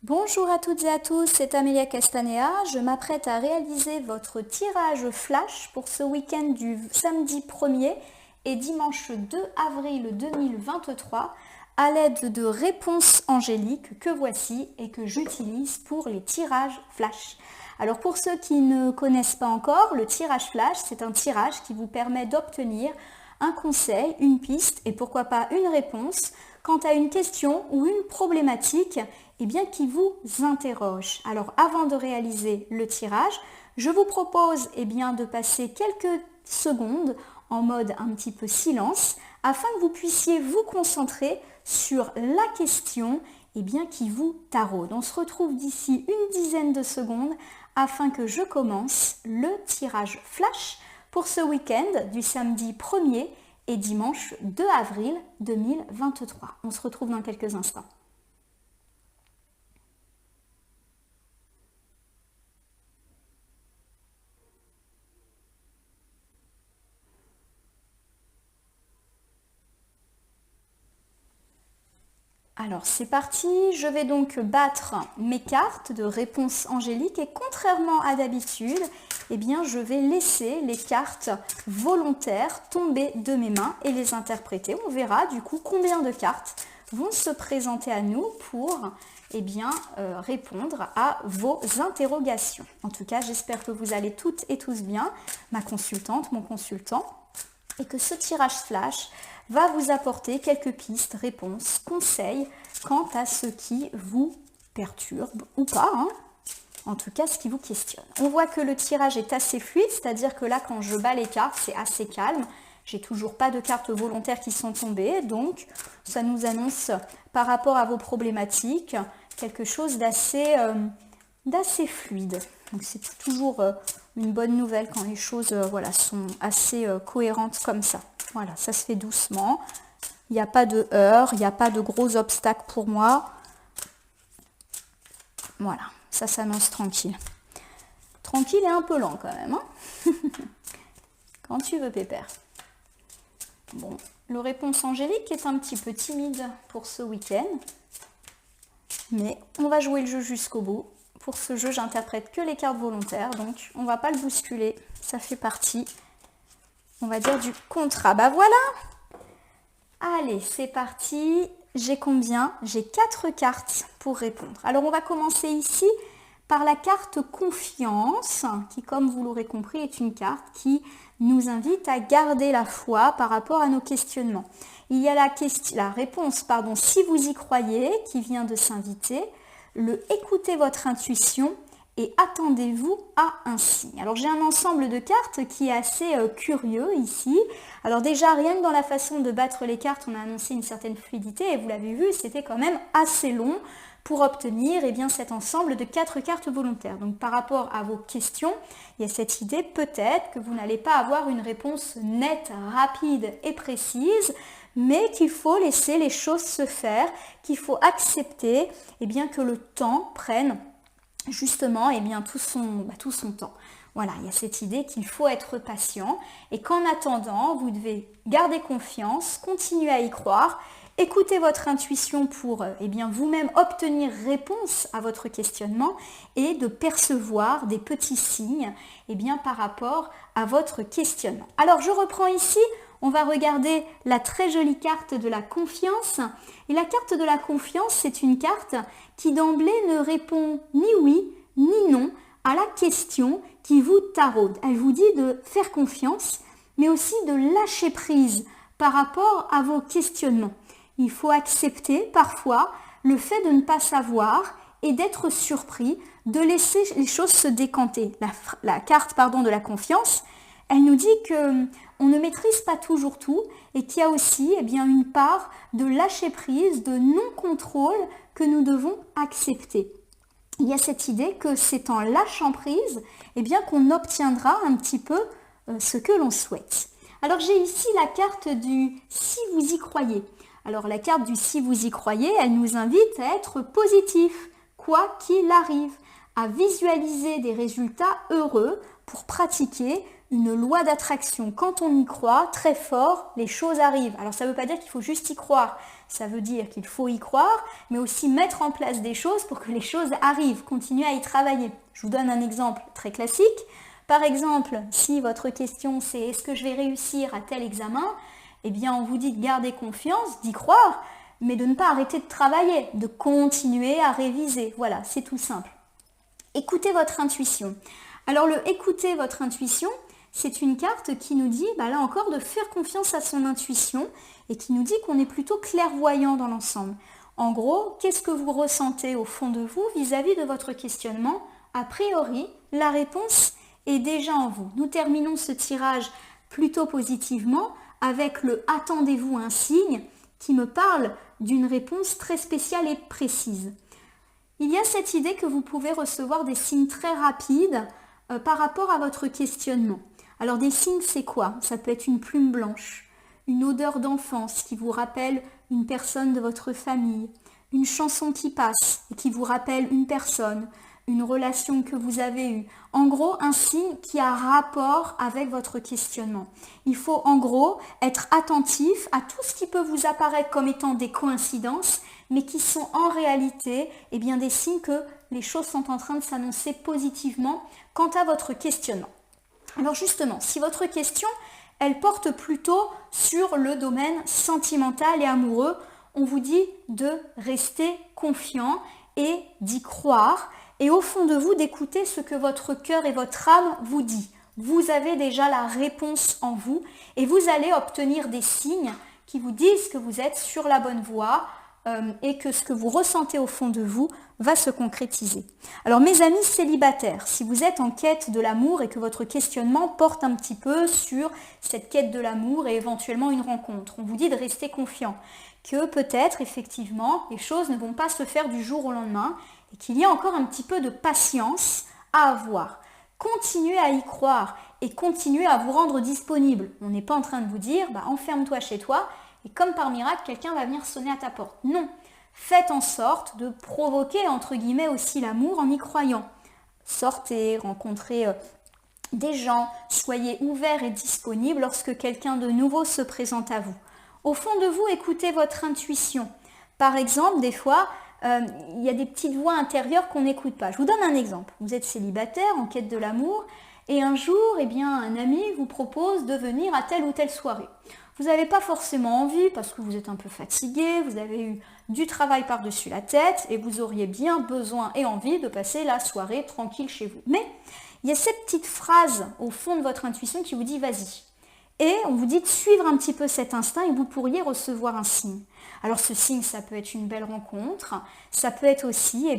Bonjour à toutes et à tous, c'est Amelia Castanea. Je m'apprête à réaliser votre tirage flash pour ce week-end du samedi 1er et dimanche 2 avril 2023 à l'aide de réponses angéliques que voici et que j'utilise pour les tirages flash. Alors pour ceux qui ne connaissent pas encore, le tirage flash, c'est un tirage qui vous permet d'obtenir un conseil, une piste et pourquoi pas une réponse quant à une question ou une problématique qui vous interroge. Alors avant de réaliser le tirage, je vous propose de passer quelques secondes en mode un petit peu silence afin que vous puissiez vous concentrer sur la question qui vous taraude. On se retrouve d'ici une dizaine de secondes afin que je commence le tirage flash pour ce week-end du samedi 1er et dimanche 2 avril 2023. On se retrouve dans quelques instants. Alors c'est parti, je vais donc battre mes cartes de réponse angélique et contrairement à d'habitude, je vais laisser les cartes volontaires tomber de mes mains et les interpréter. On verra du coup combien de cartes vont se présenter à nous pour répondre à vos interrogations. En tout cas, j'espère que vous allez toutes et tous bien, ma consultante, mon consultant, et que ce tirage flash va vous apporter quelques pistes, réponses, conseils quant à ce qui vous perturbe ou pas, en tout cas ce qui vous questionne. On voit que le tirage est assez fluide, c'est-à-dire que là quand je bats les cartes, c'est assez calme. J'ai toujours pas de cartes volontaires qui sont tombées, donc ça nous annonce par rapport à vos problématiques quelque chose d'assez fluide. Donc c'est toujours une bonne nouvelle quand les choses sont assez cohérentes comme ça. Voilà, ça se fait doucement. Il n'y a pas de heurts, il n'y a pas de gros obstacles pour moi. Voilà, ça s'annonce tranquille. Tranquille et un peu lent quand même. Quand tu veux, pépère. Bon, le réponse angélique est un petit peu timide pour ce week-end. Mais on va jouer le jeu jusqu'au bout. Pour ce jeu, j'interprète que les cartes volontaires, donc on ne va pas le bousculer. Ça fait partie, on va dire, du contrat. Bah voilà. Allez, c'est parti. J'ai combien? J'ai 4 cartes pour répondre. Alors, on va commencer ici par la carte confiance, qui, comme vous l'aurez compris, est une carte qui nous invite à garder la foi par rapport à nos questionnements. Il y a la réponse, si vous y croyez, qui vient de s'inviter. Le écoutez votre intuition et attendez-vous à un signe. Alors j'ai un ensemble de cartes qui est assez curieux ici. Alors déjà rien que dans la façon de battre les cartes, on a annoncé une certaine fluidité et vous l'avez vu, c'était quand même assez long pour obtenir cet ensemble de 4 cartes volontaires. Donc par rapport à vos questions, il y a cette idée peut-être que vous n'allez pas avoir une réponse nette, rapide et précise, mais qu'il faut laisser les choses se faire, qu'il faut accepter que le temps prenne justement tout son temps. Voilà, il y a cette idée qu'il faut être patient et qu'en attendant, vous devez garder confiance, continuer à y croire, écoutez votre intuition pour vous-même obtenir réponse à votre questionnement et de percevoir des petits signes par rapport à votre questionnement. Alors je reprends ici. On va regarder la très jolie carte de la confiance. Et la carte de la confiance, c'est une carte qui d'emblée ne répond ni oui ni non à la question qui vous taraude. Elle vous dit de faire confiance, mais aussi de lâcher prise par rapport à vos questionnements. Il faut accepter parfois le fait de ne pas savoir et d'être surpris, de laisser les choses se décanter. La carte de la confiance, elle nous dit qu'on ne maîtrise pas toujours tout et qu'il y a aussi une part de lâcher prise, de non-contrôle que nous devons accepter. Il y a cette idée que c'est en lâchant prise qu'on obtiendra un petit peu ce que l'on souhaite. Alors j'ai ici la carte du « si vous y croyez ». Alors la carte du « si vous y croyez », elle nous invite à être positif, quoi qu'il arrive, à visualiser des résultats heureux pour pratiquer une loi d'attraction. Quand on y croit très fort, les choses arrivent. Alors ça ne veut pas dire qu'il faut juste y croire. ça veut dire qu'il faut y croire, mais aussi mettre en place des choses pour que les choses arrivent, continuer à y travailler. Je vous donne un exemple très classique. Par exemple, si votre question c'est est-ce que je vais réussir à tel examen, eh bien on vous dit de garder confiance, d'y croire, mais de ne pas arrêter de travailler, de continuer à réviser. Voilà, c'est tout simple. Écoutez votre intuition. Alors le écouter votre intuition, c'est une carte qui nous dit, là encore, de faire confiance à son intuition et qui nous dit qu'on est plutôt clairvoyant dans l'ensemble. En gros, qu'est-ce que vous ressentez au fond de vous vis-à-vis de votre questionnement? A priori, la réponse est déjà en vous. Nous terminons ce tirage plutôt positivement avec le « attendez-vous un signe » qui me parle d'une réponse très spéciale et précise. Il y a cette idée que vous pouvez recevoir des signes très rapides par rapport à votre questionnement. Alors des signes, c'est quoi? Ça peut être une plume blanche, une odeur d'enfance qui vous rappelle une personne de votre famille, une chanson qui passe et qui vous rappelle une personne, une relation que vous avez eue. En gros, un signe qui a rapport avec votre questionnement. Il faut en gros être attentif à tout ce qui peut vous apparaître comme étant des coïncidences, mais qui sont en réalité des signes que les choses sont en train de s'annoncer positivement quant à votre questionnement. Alors justement, si votre question, elle porte plutôt sur le domaine sentimental et amoureux, on vous dit de rester confiant et d'y croire, et au fond de vous, d'écouter ce que votre cœur et votre âme vous dit. Vous avez déjà la réponse en vous, et vous allez obtenir des signes qui vous disent que vous êtes sur la bonne voie, et que ce que vous ressentez au fond de vous va se concrétiser. Alors mes amis célibataires, si vous êtes en quête de l'amour et que votre questionnement porte un petit peu sur cette quête de l'amour et éventuellement une rencontre, on vous dit de rester confiant, que peut-être effectivement les choses ne vont pas se faire du jour au lendemain et qu'il y a encore un petit peu de patience à avoir. Continuez à y croire et continuez à vous rendre disponible. On n'est pas en train de vous dire enferme-toi chez toi et comme par miracle, quelqu'un va venir sonner à ta porte. Non, faites en sorte de provoquer, entre guillemets, aussi l'amour en y croyant. Sortez, rencontrez des gens, soyez ouverts et disponibles lorsque quelqu'un de nouveau se présente à vous. Au fond de vous, écoutez votre intuition. Par exemple, des fois, il y a des petites voix intérieures qu'on n'écoute pas. Je vous donne un exemple. Vous êtes célibataire, en quête de l'amour, et un jour, un ami vous propose de venir à telle ou telle soirée. Vous n'avez pas forcément envie parce que vous êtes un peu fatigué, vous avez eu du travail par-dessus la tête et vous auriez bien besoin et envie de passer la soirée tranquille chez vous. Mais il y a cette petite phrase au fond de votre intuition qui vous dit « vas-y ». Et on vous dit de suivre un petit peu cet instinct et vous pourriez recevoir un signe. Alors ce signe, ça peut être une belle rencontre, ça peut être aussi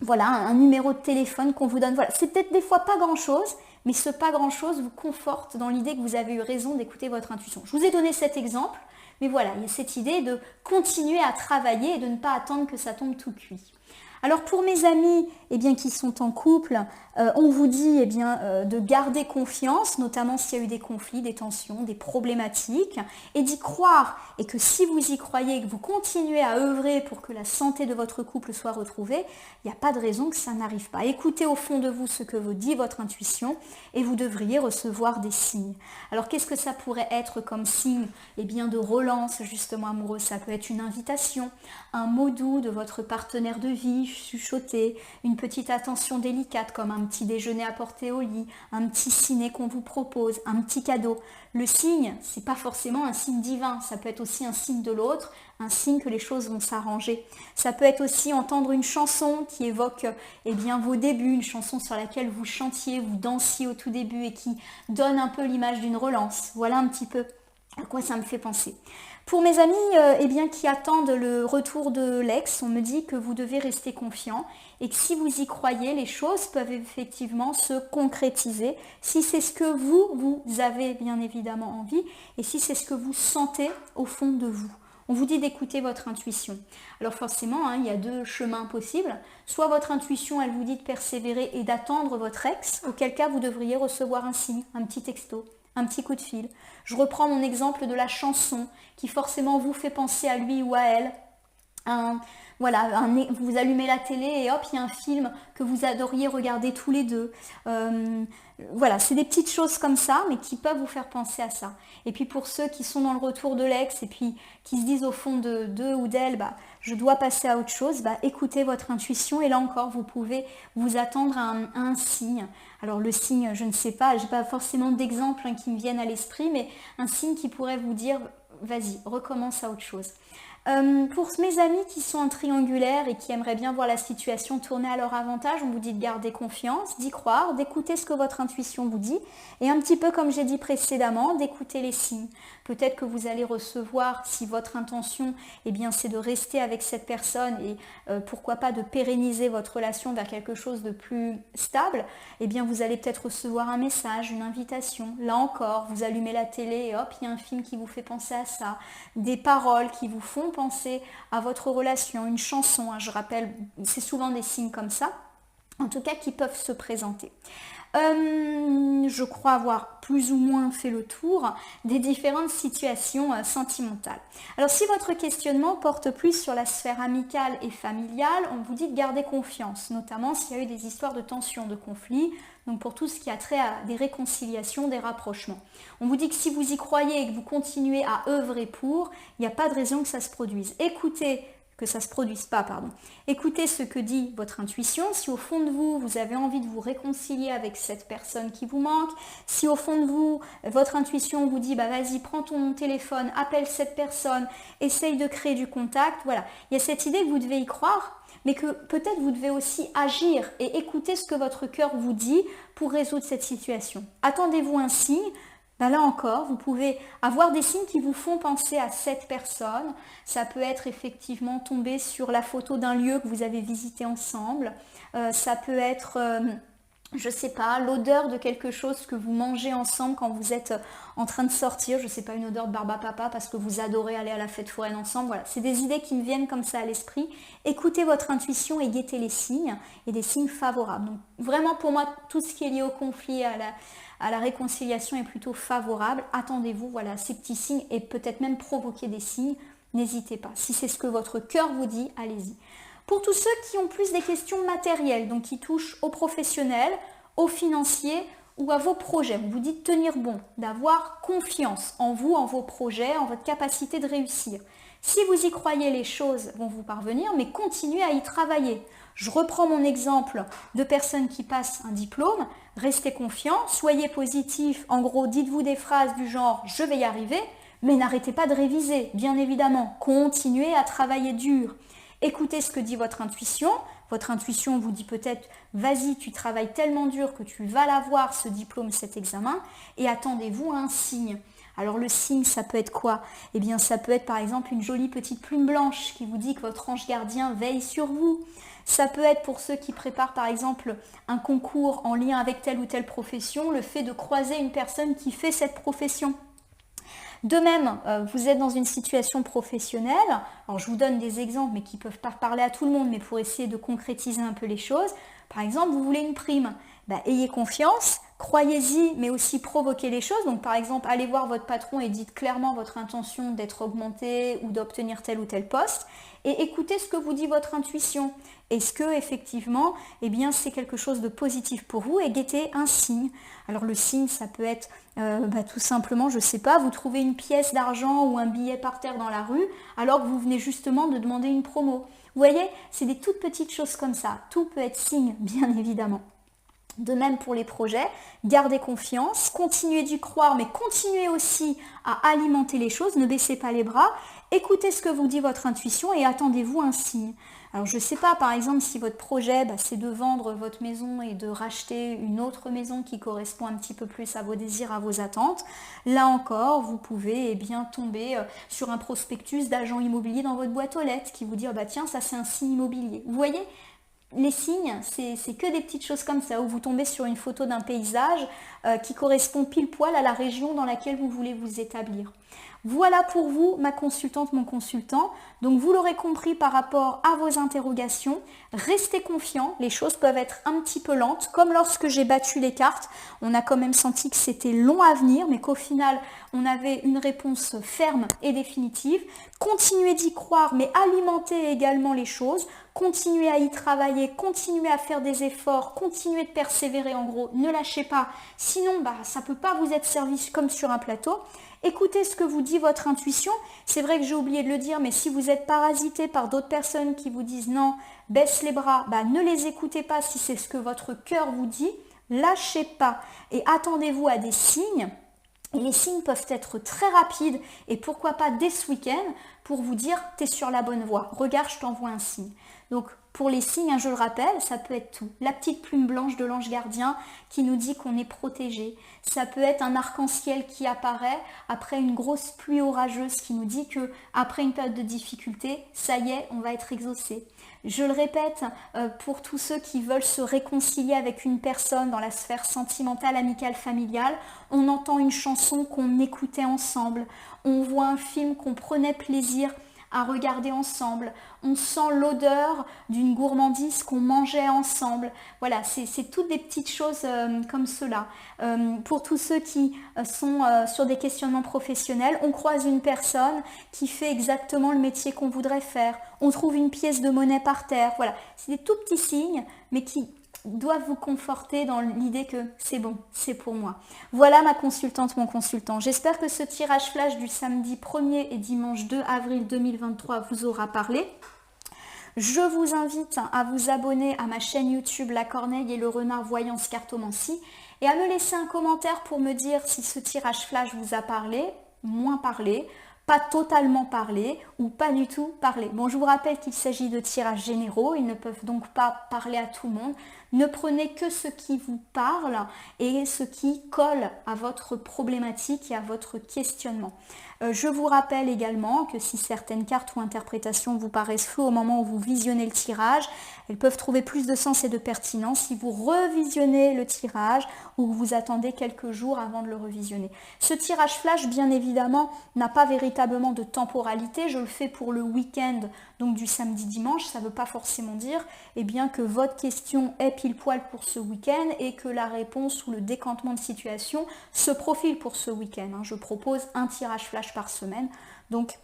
un numéro de téléphone qu'on vous donne. Voilà, c'est peut-être des fois pas grand-chose, mais ce pas grand-chose vous conforte dans l'idée que vous avez eu raison d'écouter votre intuition. Je vous ai donné cet exemple, mais voilà, il y a cette idée de continuer à travailler et de ne pas attendre que ça tombe tout cuit. Alors pour mes amis qui sont en couple, on vous dit de garder confiance, notamment s'il y a eu des conflits, des tensions, des problématiques, et d'y croire. Et que si vous y croyez et que vous continuez à œuvrer pour que la santé de votre couple soit retrouvée, il n'y a pas de raison que ça n'arrive pas. Écoutez au fond de vous ce que vous dit votre intuition et vous devriez recevoir des signes. Alors qu'est-ce que ça pourrait être comme signe de relance justement amoureuse? Ça peut être une invitation, un mot doux de votre partenaire de vie, chuchoter, une petite attention délicate comme un petit déjeuner à porter au lit, un petit ciné qu'on vous propose, un petit cadeau. Le signe, c'est pas forcément un signe divin, ça peut être aussi un signe de l'autre, un signe que les choses vont s'arranger. Ça peut être aussi entendre une chanson qui évoque vos débuts, une chanson sur laquelle vous chantiez, vous dansiez au tout début et qui donne un peu l'image d'une relance. Voilà un petit peu à quoi ça me fait penser. Pour mes amis qui attendent le retour de l'ex, on me dit que vous devez rester confiant et que si vous y croyez, les choses peuvent effectivement se concrétiser si c'est ce que vous avez bien évidemment envie et si c'est ce que vous sentez au fond de vous. On vous dit d'écouter votre intuition. Alors forcément, il y a deux chemins possibles. Soit votre intuition, elle vous dit de persévérer et d'attendre votre ex, auquel cas vous devriez recevoir un signe, un petit texto, un petit coup de fil. Je reprends mon exemple de la chanson qui forcément vous fait penser à lui ou à elle. voilà, vous allumez la télé et hop, il y a un film que vous adoriez regarder tous les deux. Voilà, c'est des petites choses comme ça, mais qui peuvent vous faire penser à ça. Et puis pour ceux qui sont dans le retour de l'ex et puis qui se disent au fond d'eux ou d'elle, bah, je dois passer à autre chose, bah, écoutez votre intuition et là encore, vous pouvez vous attendre à un signe. Alors le signe, je ne sais pas, je n'ai pas forcément d'exemples qui me viennent à l'esprit, mais un signe qui pourrait vous dire, vas-y, recommence à autre chose. Pour mes amis qui sont en triangulaire et qui aimeraient bien voir la situation tourner à leur avantage, on vous dit de garder confiance, d'y croire, d'écouter ce que votre intuition vous dit et un petit peu comme j'ai dit précédemment, d'écouter les signes. Peut-être que vous allez recevoir, si votre intention c'est de rester avec cette personne et pourquoi pas de pérenniser votre relation vers quelque chose de plus stable, vous allez peut-être recevoir un message, une invitation. Là encore, vous allumez la télé et hop, il y a un film qui vous fait penser à ça, des paroles qui vous font penser à votre relation, une chanson, je rappelle, c'est souvent des signes comme ça, en tout cas qui peuvent se présenter. Je crois avoir plus ou moins fait le tour des différentes situations sentimentales. Alors si votre questionnement porte plus sur la sphère amicale et familiale, on vous dit de garder confiance, notamment s'il y a eu des histoires de tensions, de conflits, donc pour tout ce qui a trait à des réconciliations, des rapprochements. On vous dit que si vous y croyez et que vous continuez à œuvrer pour, il n'y a pas de raison que ça se produise. Écoutez ce que dit votre intuition. Si au fond de vous, vous avez envie de vous réconcilier avec cette personne qui vous manque, si au fond de vous, votre intuition vous dit, vas-y, prends ton téléphone, appelle cette personne, essaye de créer du contact, voilà. Il y a cette idée que vous devez y croire, mais que peut-être vous devez aussi agir et écouter ce que votre cœur vous dit pour résoudre cette situation. Attendez-vous un signe. Là encore, vous pouvez avoir des signes qui vous font penser à cette personne. Ça peut être effectivement tomber sur la photo d'un lieu que vous avez visité ensemble. Ça peut être, je sais pas, l'odeur de quelque chose que vous mangez ensemble quand vous êtes en train de sortir. Je sais pas, une odeur de barbe à papa parce que vous adorez aller à la fête foraine ensemble. Voilà, c'est des idées qui me viennent comme ça à l'esprit. Écoutez votre intuition et guettez les signes et des signes favorables. Donc vraiment pour moi, tout ce qui est lié au conflit, à la réconciliation est plutôt favorable. Attendez-vous, voilà, ces petits signes et peut-être même provoquer des signes. N'hésitez pas. Si c'est ce que votre cœur vous dit, allez-y. Pour tous ceux qui ont plus des questions matérielles, donc qui touchent aux professionnels, aux financiers ou à vos projets, on vous dit de tenir bon, d'avoir confiance en vous, en vos projets, en votre capacité de réussir. Si vous y croyez, les choses vont vous parvenir, mais continuez à y travailler. Je reprends mon exemple de personnes qui passent un diplôme. Restez confiants, soyez positifs. En gros, dites-vous des phrases du genre « je vais y arriver », mais n'arrêtez pas de réviser, bien évidemment. Continuez à travailler dur. Écoutez ce que dit votre intuition. Votre intuition vous dit peut-être « vas-y, tu travailles tellement dur que tu vas l'avoir, ce diplôme, cet examen » et attendez-vous à un signe. Alors le signe, ça peut être quoi? Ça peut être par exemple une jolie petite plume blanche qui vous dit que votre ange gardien veille sur vous. Ça peut être pour ceux qui préparent par exemple un concours en lien avec telle ou telle profession, le fait de croiser une personne qui fait cette profession. De même, vous êtes dans une situation professionnelle, alors je vous donne des exemples mais qui ne peuvent pas parler à tout le monde, mais pour essayer de concrétiser un peu les choses. Par exemple, vous voulez une prime, ayez confiance, croyez-y, mais aussi provoquez les choses. Donc par exemple, allez voir votre patron et dites clairement votre intention d'être augmenté ou d'obtenir tel ou tel poste. Et écoutez ce que vous dit votre intuition. Est-ce que effectivement, c'est quelque chose de positif pour vous et guettez un signe. Alors le signe, ça peut être tout simplement, je ne sais pas, vous trouvez une pièce d'argent ou un billet par terre dans la rue alors que vous venez justement de demander une promo. Vous voyez, c'est des toutes petites choses comme ça. Tout peut être signe, bien évidemment. De même pour les projets, gardez confiance, continuez d'y croire, mais continuez aussi à alimenter les choses, ne baissez pas les bras, écoutez ce que vous dit votre intuition et attendez-vous un signe. Alors je ne sais pas, par exemple, si votre projet, c'est de vendre votre maison et de racheter une autre maison qui correspond un petit peu plus à vos désirs, à vos attentes. Là encore, vous pouvez tomber sur un prospectus d'agent immobilier dans votre boîte aux lettres qui vous dit tiens, ça c'est un signe immobilier. Vous voyez ? Les signes, c'est que des petites choses comme ça, où vous tombez sur une photo d'un paysage qui correspond pile poil à la région dans laquelle vous voulez vous établir. Voilà pour vous, ma consultante, mon consultant. Donc vous l'aurez compris par rapport à vos interrogations, restez confiants, les choses peuvent être un petit peu lentes, comme lorsque j'ai battu les cartes, on a quand même senti que c'était long à venir, mais qu'au final, on avait une réponse ferme et définitive. Continuez d'y croire, mais alimentez également les choses, continuez à y travailler, continuez à faire des efforts, continuez de persévérer en gros, ne lâchez pas, sinon ça ne peut pas vous être servi comme sur un plateau. Écoutez ce que vous dit votre intuition. C'est vrai que j'ai oublié de le dire, mais si vous êtes parasité par d'autres personnes qui vous disent non, baisse les bras, ne les écoutez pas si c'est ce que votre cœur vous dit. Lâchez pas et attendez-vous à des signes. Et les signes peuvent être très rapides et pourquoi pas dès ce week-end pour vous dire tu es sur la bonne voie. Regarde, je t'envoie un signe. Donc pour les signes, je le rappelle, ça peut être tout. La petite plume blanche de l'ange gardien qui nous dit qu'on est protégé. Ça peut être un arc-en-ciel qui apparaît après une grosse pluie orageuse qui nous dit que après une période de difficulté, ça y est, on va être exaucé. Je le répète, pour tous ceux qui veulent se réconcilier avec une personne dans la sphère sentimentale, amicale, familiale, on entend une chanson qu'on écoutait ensemble, on voit un film qu'on prenait plaisir à regarder ensemble, on sent l'odeur d'une gourmandise qu'on mangeait ensemble. Voilà, c'est toutes des petites choses comme cela. Pour tous ceux qui sont sur des questionnements professionnels, on croise une personne qui fait exactement le métier qu'on voudrait faire. On trouve une pièce de monnaie par terre. Voilà, c'est des tout petits signes, mais qui doivent vous conforter dans l'idée que c'est bon, c'est pour moi. Voilà ma consultante, mon consultant. J'espère que ce tirage flash du samedi 1er et dimanche 2 avril 2023 vous aura parlé. Je vous invite à vous abonner à ma chaîne YouTube La Corneille et le Renard Voyance Cartomancie et à me laisser un commentaire pour me dire si ce tirage flash vous a parlé, moins parlé, pas totalement parlé ou pas du tout parlé. Bon, je vous rappelle qu'il s'agit de tirages généraux, ils ne peuvent donc pas parler à tout le monde. Ne prenez que ce qui vous parle et ce qui colle à votre problématique et à votre questionnement. Je vous rappelle également que si certaines cartes ou interprétations vous paraissent floues au moment où vous visionnez le tirage, elles peuvent trouver plus de sens et de pertinence si vous revisionnez le tirage ou que vous attendez quelques jours avant de le revisionner. Ce tirage flash, bien évidemment, n'a pas véritablement de temporalité. Je le fais pour le week-end, donc du samedi-dimanche. Ça ne veut pas forcément dire que votre question est pile poil pour ce week-end et que la réponse ou le décantement de situation se profile pour ce week-end. Je propose un tirage flash par semaine, donc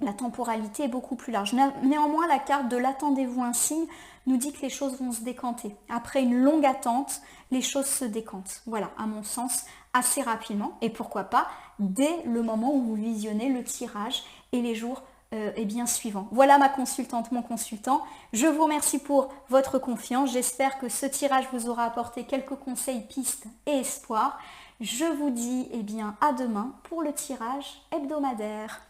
la temporalité est beaucoup plus large. Néanmoins, la carte de l'attendez-vous un signe nous dit que les choses vont se décanter. Après une longue attente, les choses se décantent. Voilà, à mon sens, assez rapidement et pourquoi pas dès le moment où vous visionnez le tirage et les jours suivants. Voilà ma consultante, mon consultant. Je vous remercie pour votre confiance. J'espère que ce tirage vous aura apporté quelques conseils, pistes et espoirs. Je vous dis à demain pour le tirage hebdomadaire.